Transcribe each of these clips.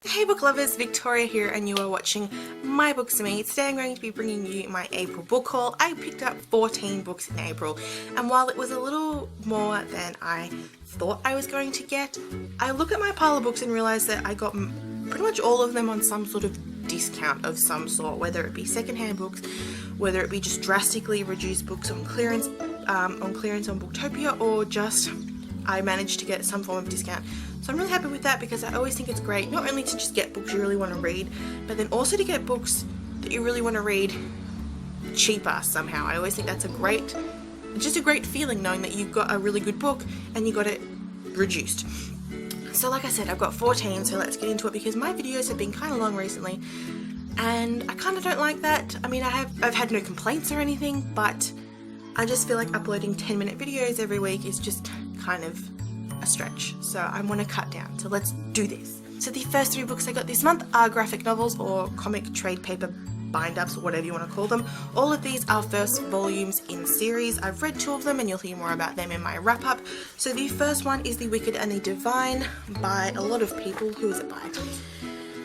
Hey book lovers, Victoria here and you are watching My Books Me. Today I'm going to be bringing you my April book haul. I picked up 14 books in April, and while it was a little more than I thought I was going to get, I look at my pile of books and realize that I got pretty much all of them on some sort of discount of some sort, whether it be secondhand books, whether it be just drastically reduced books on clearance on Booktopia, or just I managed to get some form of discount. So I'm really happy with that because I always think it's great not only to just get books you really want to read, but then also to get books that you really want to read cheaper somehow. I always think that's just a great feeling knowing that you've got a really good book and you got it reduced. So like I said, I've got 14, so let's get into it because my videos have been kind of long recently and I kind of don't like that. I mean, I've had no complaints or anything, but I just feel like uploading 10-minute videos every week is just kind of a stretch, so I want to cut down, so let's do this. So the first 3 books I got this month are graphic novels or comic trade paper bind-ups or whatever you want to call them. All of these are first volumes in series. I've read 2 of them and you'll hear more about them in my wrap-up. So the first one is The Wicked and the Divine by a lot of people. Who is it by?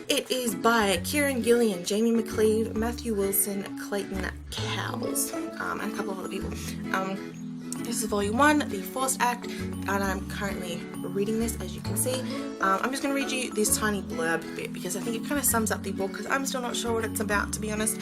It is by Kieran Gillian, Jamie McLeave, Matthew Wilson, Clayton Cowles, and a couple of other people. This is volume 1, The Forced Act, and I'm currently reading this, as you can see. I'm just going to read you this tiny blurb bit because I think it kind of sums up the book because I'm still not sure what it's about, to be honest.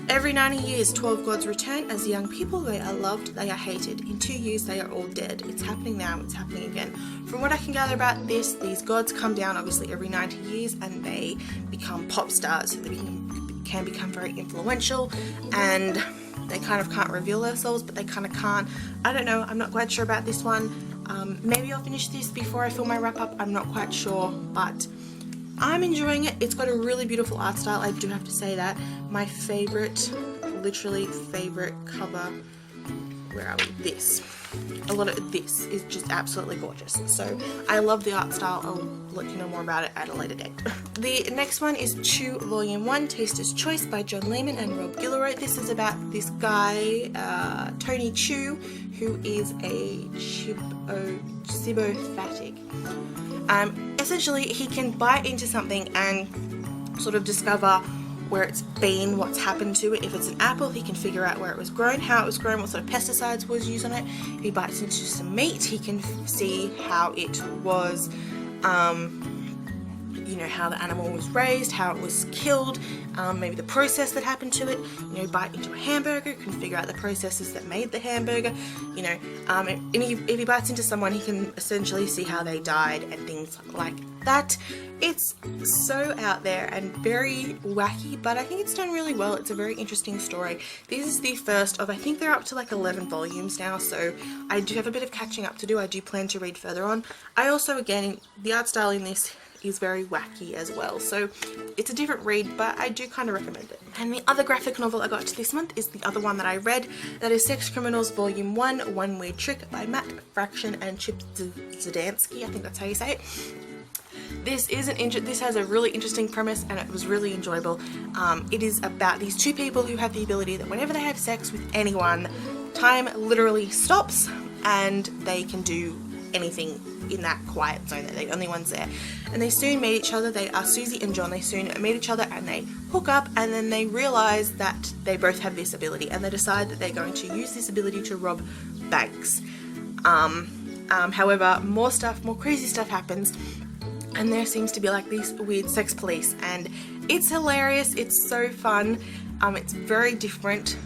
Every 90 years, 12 gods return. As young people, they are loved, they are hated. In 2 years, they are all dead. It's happening now, it's happening again. From what I can gather about this, these gods come down obviously every 90 years and they become pop stars, so they can become very influential, and they kind of can't reveal themselves, but they kind of can't. I don't know, I'm not quite sure about this one. Maybe I'll finish this before I film my wrap up, I'm not quite sure, but I'm enjoying it. It's got a really beautiful art style, I do have to say that. My favorite, literally favorite cover, where are we? This. A lot of this is just absolutely gorgeous. So I love the art style. I'll let you know more about it at a later date. The next one is Chew Volume 1, Taster's Choice by John Lehman and Rob Gilroy. This is about this guy, Tony Chew, who is a cybophatic. Essentially, he can bite into something and sort of discover where it's been, what's happened to it. If it's an apple, he can figure out where it was grown, how it was grown, what sort of pesticides was used on it. If he bites into some meat, he can see how it was, how the animal was raised, how it was killed, maybe the process that happened to it. Bite into a hamburger, can figure out the processes that made the hamburger. And if he bites into someone, he can essentially see how they died and things like that. It's so out there and very wacky, but I think it's done really well. It's a very interesting story. This is the first of, I think they're up to like 11 volumes now, so I do have a bit of catching up to do. I do plan to read further on. I also, again, the art style in this is very wacky as well, so it's a different read, but I do kind of recommend it. And the other graphic novel I got this month is the other one that I read. That is Sex Criminals Volume 1, One Weird Trick by Matt Fraction and Chip Zdarsky, I think that's how you say it. This has a really interesting premise and it was really enjoyable. It is about these 2 people who have the ability that whenever they have sex with anyone, time literally stops and they can do anything in that quiet zone. They're the only ones there. And they soon meet each other. They are Susie and John. They soon meet each other and they hook up, and then they realize that they both have this ability and they decide that they're going to use this ability to rob banks. However, more crazy stuff happens, and there seems to be like these weird sex police, and it's hilarious. It's so fun. It's very different,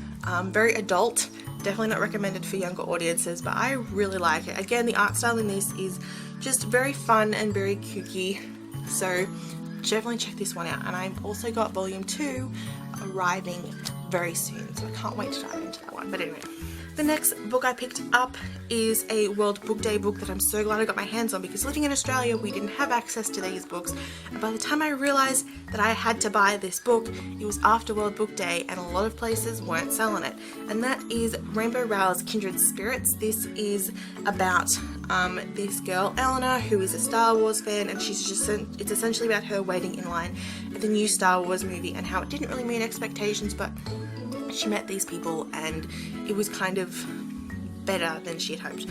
very adult. Definitely not recommended for younger audiences, but I really like it. Again, the art style in this is just very fun and very kooky, so definitely check this one out. And I've also got Volume 2 arriving very soon, so I can't wait to dive into that one. But anyway, the next book I picked up is a World Book Day book that I'm so glad I got my hands on, because living in Australia we didn't have access to these books, and by the time I realised that I had to buy this book, it was after World Book Day and a lot of places weren't selling it, and that is Rainbow Rowell's Kindred Spirits. This is about this girl Eleanor who is a Star Wars fan, and it's essentially about her waiting in line at the new Star Wars movie and how it didn't really meet expectations, but she met these people and it was kind of better than she had hoped.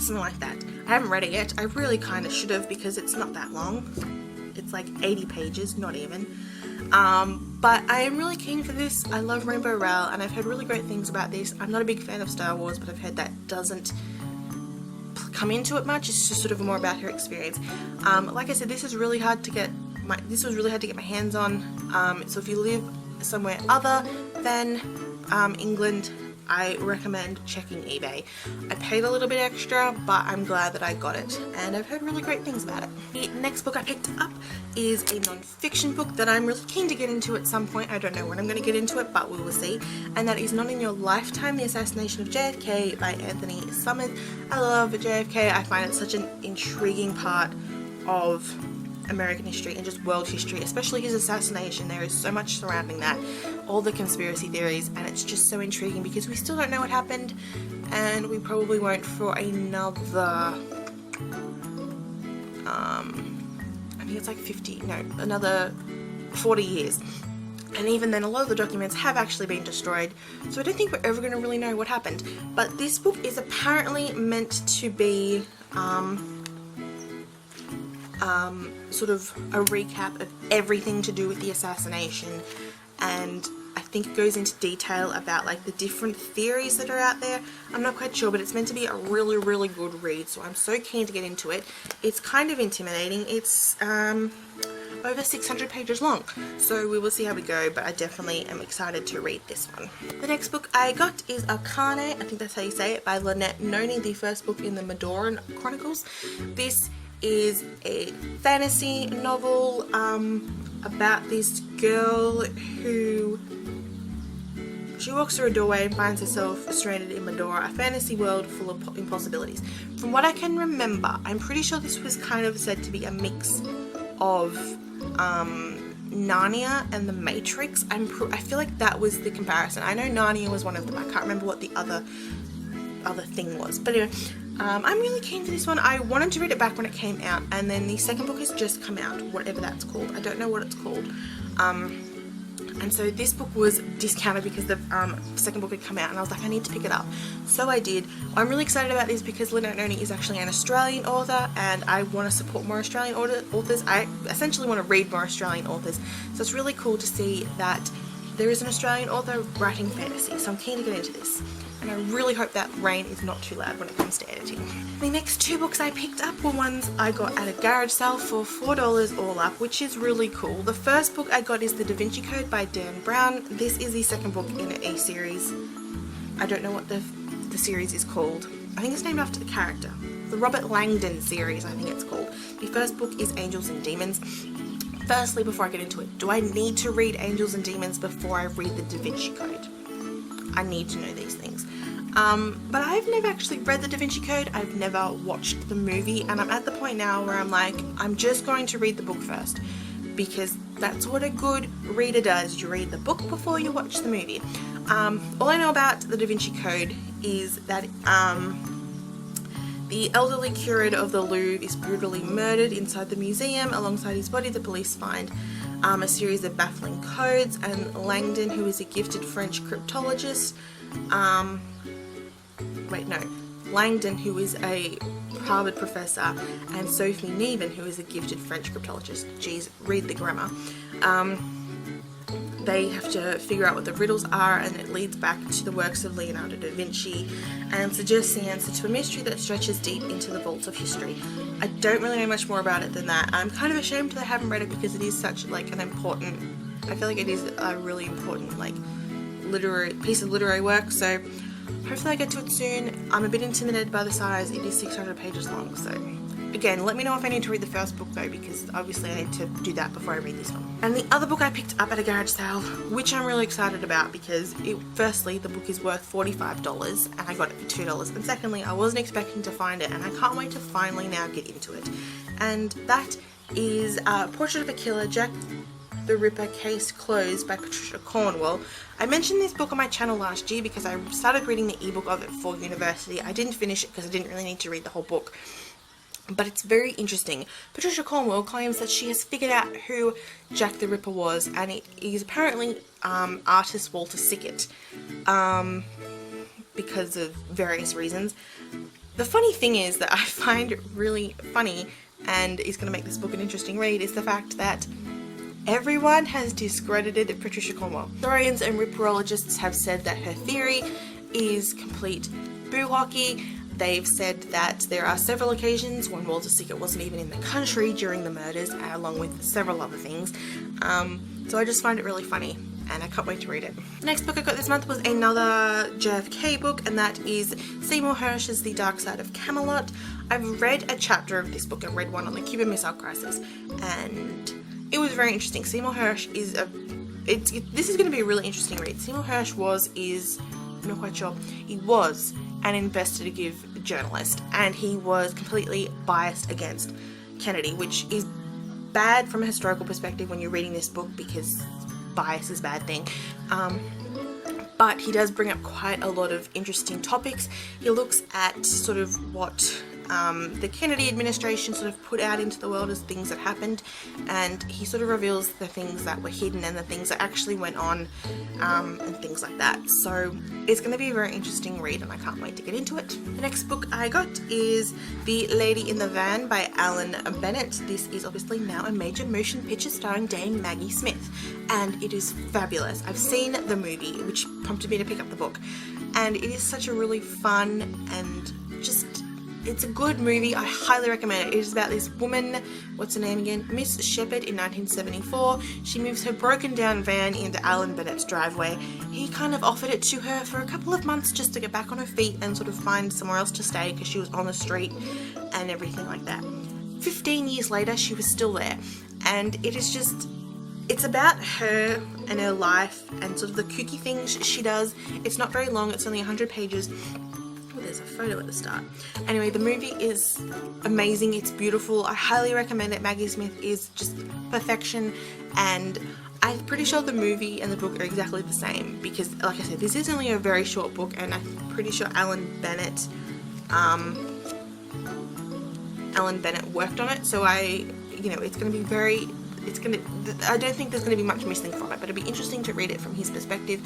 Something like that. I haven't read it yet. I really kind of should have because it's not that long. It's like 80 pages, not even. But I am really keen for this. I love Rainbow Rowell, and I've heard really great things about this. I'm not a big fan of Star Wars, but I've heard that doesn't come into it much. It's just sort of more about her experience. Like I said, this is really hard to get. This was really hard to get my hands on. So if you live somewhere other than England, I recommend checking eBay. I paid a little bit extra, but I'm glad that I got it, and I've heard really great things about it. The next book I picked up is a non-fiction book that I'm really keen to get into at some point. I don't know when I'm going to get into it, but we will see. And that is Not in Your Lifetime, The Assassination of JFK by Anthony Summers. I love JFK. I find it such an intriguing part of American history and just world history, especially his assassination. There is so much surrounding that, all the conspiracy theories, and it's just so intriguing because we still don't know what happened, and we probably won't for another I think it's like another 40 years, and even then a lot of the documents have actually been destroyed, so I don't think we're ever going to really know what happened. But this book is apparently meant to be sort of a recap of everything to do with the assassination, and I think it goes into detail about like the different theories that are out there. I'm not quite sure, but it's meant to be a really, really good read, so I'm so keen to get into it. It's kind of intimidating. It's over 600 pages long, so we will see how we go, but I definitely am excited to read this one. The next book I got is OConnor, I think that's how you say it, by Lynette Noni, the first book in the Medoran Chronicles. This is a fantasy novel about this girl who she walks through a doorway and finds herself stranded in Medora, a fantasy world full of impossibilities. From what I can remember, I'm pretty sure this was kind of said to be a mix of Narnia and The Matrix. I feel like that was the comparison. I know Narnia was one of them. I can't remember what the other thing was, but anyway, I'm really keen for this one. I wanted to read it back when it came out, and then the second book has just come out, whatever that's called. I don't know what it's called. And so this book was discounted because the second book had come out, and I was like, I need to pick it up. So I did. I'm really excited about this because Lynette Noni is actually an Australian author, and I want to support more Australian authors. I essentially want to read more Australian authors. So it's really cool to see that there is an Australian author writing fantasy. So I'm keen to get into this. And I really hope that rain is not too loud when it comes to editing. The next two books I picked up were ones I got at a garage sale for $4 all up, which is really cool. The first book I got is The Da Vinci Code by Dan Brown. This is the second book in a series. I don't know what the series is called. I think it's named after the character. The Robert Langdon series, I think it's called. The first book is Angels and Demons. Firstly, before I get into it, do I need to read Angels and Demons before I read the Da Vinci Code? I need to know these things. But I've never actually read the Da Vinci Code. I've never watched the movie, and I'm at the point now where I'm like, I'm just going to read the book first, because that's what a good reader does. You read the book before you watch the movie. All I know about the Da Vinci Code is that the elderly curator of the Louvre is brutally murdered inside the museum. Alongside his body, the police find a series of baffling codes, and Langdon, who is a gifted French cryptologist, Langdon, who is a Harvard professor, and Sophie Neven, who is a gifted French cryptologist. Geez, read the grammar. They have to figure out what the riddles are, and it leads back to the works of Leonardo da Vinci and suggests the answer to a mystery that stretches deep into the vaults of history. I don't really know much more about it than that. I'm kind of ashamed that I haven't read it because it is such like an important, I feel like it is a really important like piece of literary work, so hopefully I get to it soon. I'm a bit intimidated by the size. It is 600 pages long, so again, let me know if I need to read the first book though, because obviously I need to do that before I read this one. And the other book I picked up at a garage sale, which I'm really excited about because firstly, the book is worth $45 and I got it for $2, and secondly, I wasn't expecting to find it, and I can't wait to finally now get into it. And that is Portrait of a Killer, Jack the Ripper Case Closed by Patricia Cornwell. I mentioned this book on my channel last year because I started reading the ebook of it for university. I didn't finish it because I didn't really need to read the whole book, but it's very interesting. Patricia Cornwell claims that she has figured out who Jack the Ripper was, and it is apparently artist Walter Sickert, because of various reasons. The funny thing is that I find it really funny and is going to make this book an interesting read is the fact that everyone has discredited Patricia Cornwell. Historians and ripperologists have said that her theory is complete boo-hockey. They've said that there are several occasions when Walter Sickert wasn't even in the country during the murders, along with several other things. So I just find it really funny, and I can't wait to read it. The next book I got this month was another JFK book, and that is Seymour Hersh's The Dark Side of Camelot. I've read a chapter of this book. I read one on the Cuban Missile Crisis, and it was very interesting. Seymour Hersh is this is going to be a really interesting read. Seymour Hersh I'm not quite sure, he was an investigative journalist, and he was completely biased against Kennedy, which is bad from a historical perspective when you're reading this book, because bias is a bad thing. But he does bring up quite a lot of interesting topics. He looks at sort of what the Kennedy administration sort of put out into the world as things that happened, and he sort of reveals the things that were hidden and the things that actually went on, and things like that. So it's going to be a very interesting read, and I can't wait to get into it. The next book I got is The Lady in the Van by Alan Bennett. This is obviously now a major motion picture starring Dame Maggie Smith, and it is fabulous. I've seen the movie, which prompted me to pick up the book, and it is such a really fun and just, it's a good movie. I highly recommend it. It is about this woman, what's her name again? Miss Shepherd in 1974. She moves her broken down van into Alan Bennett's driveway. He kind of offered it to her for a couple of months just to get back on her feet and sort of find somewhere else to stay because she was on the street and everything like that. 15 years later, she was still there, and it is just, it's about her and her life and sort of the kooky things she does. It's not very long. It's only 100 pages. There's a photo at the start. Anyway, the movie is amazing. It's beautiful. I highly recommend it. Maggie Smith is just perfection, and I'm pretty sure the movie and the book are exactly the same because, like I said, this is only a very short book, and I'm pretty sure Alan Bennett worked on it. So it's going to be very, I don't think there's going to be much missing from it, but it'd be interesting to read it from his perspective,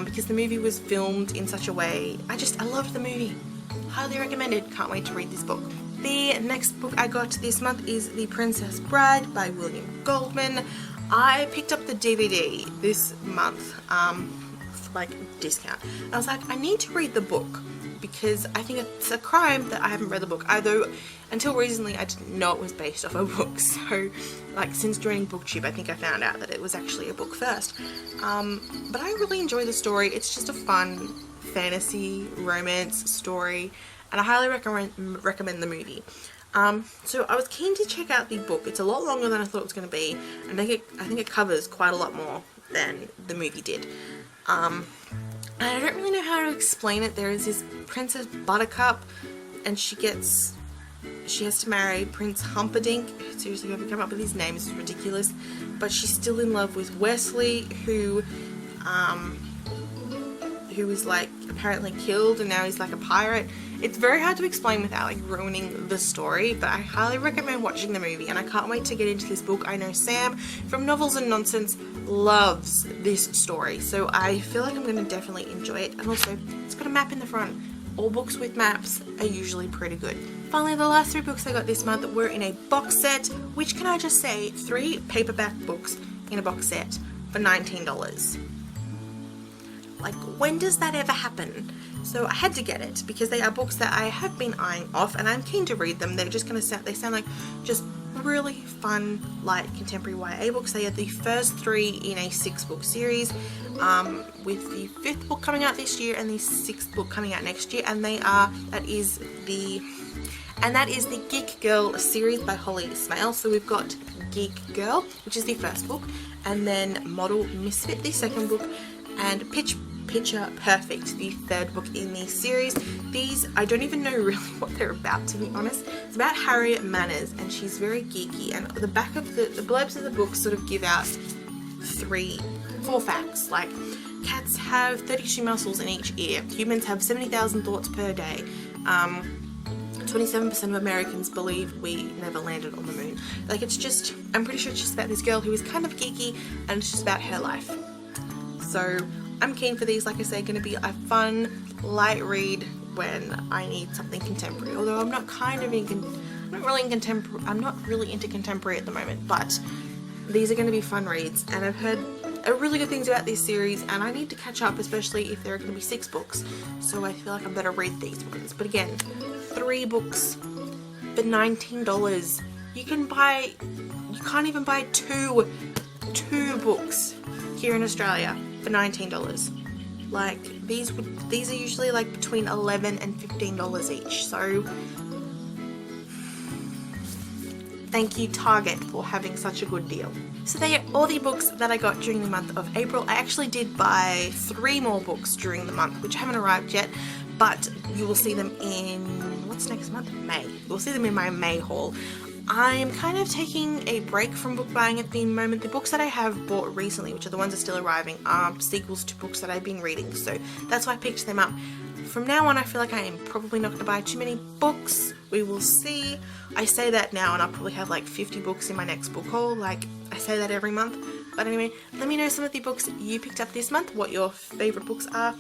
because the movie was filmed in such a way. I loved the movie. Highly recommended. Can't wait to read this book. The next book I got this month is The Princess Bride by William Goldman. I picked up the DVD this month for like discount. I was like, I need to read the book because I think it's a crime that I haven't read the book. Although until recently I didn't know it was based off a book. So like since joining BookTube, I think I found out that it was actually a book first. But I really enjoy the story. It's just a fun fantasy romance story, and I highly recommend the movie. So I was keen to check out the book. It's a lot longer than I thought it was going to be, and I think it covers quite a lot more than the movie did. And I don't really know how to explain it. There is this Princess Buttercup, and she has to marry Prince Humperdinck. Seriously, whoever came up with his name is ridiculous. But she's still in love with Wesley, who was like apparently killed, and now he's like a pirate. It's very hard to explain without like ruining the story, but I highly recommend watching the movie, and I can't wait to get into this book. I know Sam from Novels and Nonsense loves this story, so I feel like I'm going to definitely enjoy it. And also, it's got a map in the front. All books with maps are usually pretty good. Finally, the last 3 books I got this month were in a box set, which, can I just say, 3 paperback books in a box set for $19. Like, when does that ever happen? So I had to get it because they are books that I have been eyeing off, and I'm keen to read them. They're just going to they sound like just really fun, light, contemporary YA books. They are the first 3 in a 6-book series, with the 5th book coming out this year and the 6th book coming out next year, and that is the Geek Girl series by Holly Ismail. So we've got Geek Girl, which is the 1st book, and then Model Misfit, the 2nd book, and Picture Perfect, the 3rd book in the series. These, I don't even know really what they're about, to be honest. It's about Harriet Manners, and she's very geeky, and the back of the blurbs of the book sort of give out 4 facts, like cats have 32 muscles in each ear, humans have 70,000 thoughts per day, 27% of Americans believe we never landed on the moon. Like, it's just, I'm pretty sure it's just about this girl who is kind of geeky, and it's just about her life. So I'm keen for these. Like I say, going to be a fun, light read when I need something contemporary. Although I'm not kind of in I'm not really into contemporary at the moment, but these are going to be fun reads, and I've heard really good things about this series, and I need to catch up, especially if there are going to be 6 books, so I feel like I better read these ones. But again, 3 books for $19. You can't even buy two books here in Australia for $19. Like, these are usually like between $11 and $15 each, so thank you Target for having such a good deal. So they are all the books that I got during the month of April. I actually did buy 3 more books during the month, which haven't arrived yet, but you will see them in, what's next month? May. You'll see them in my May haul. I'm kind of taking a break from book buying at the moment. The books that I have bought recently, which are the ones that are still arriving, are sequels to books that I've been reading, so that's why I picked them up. From now on, I feel like I am probably not going to buy too many books. We will see. I say that now, and I'll probably have like 50 books in my next book haul. Like, I say that every month. But anyway, let me know some of the books you picked up this month, what your favourite books are.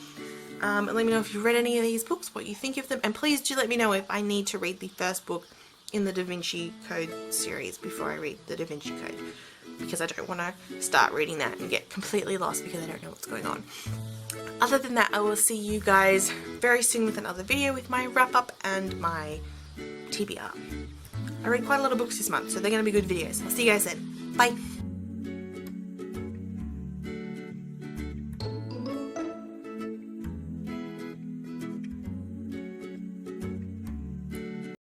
And let me know if you've read any of these books, what you think of them. And please do let me know if I need to read the first book in the Da Vinci Code series before I read the Da Vinci Code, because I don't want to start reading that and get completely lost because I don't know what's going on. Other than that, I will see you guys very soon with another video with my wrap up and my TBR. I read quite a lot of books this month, so they're going to be good videos. I'll see you guys then. Bye!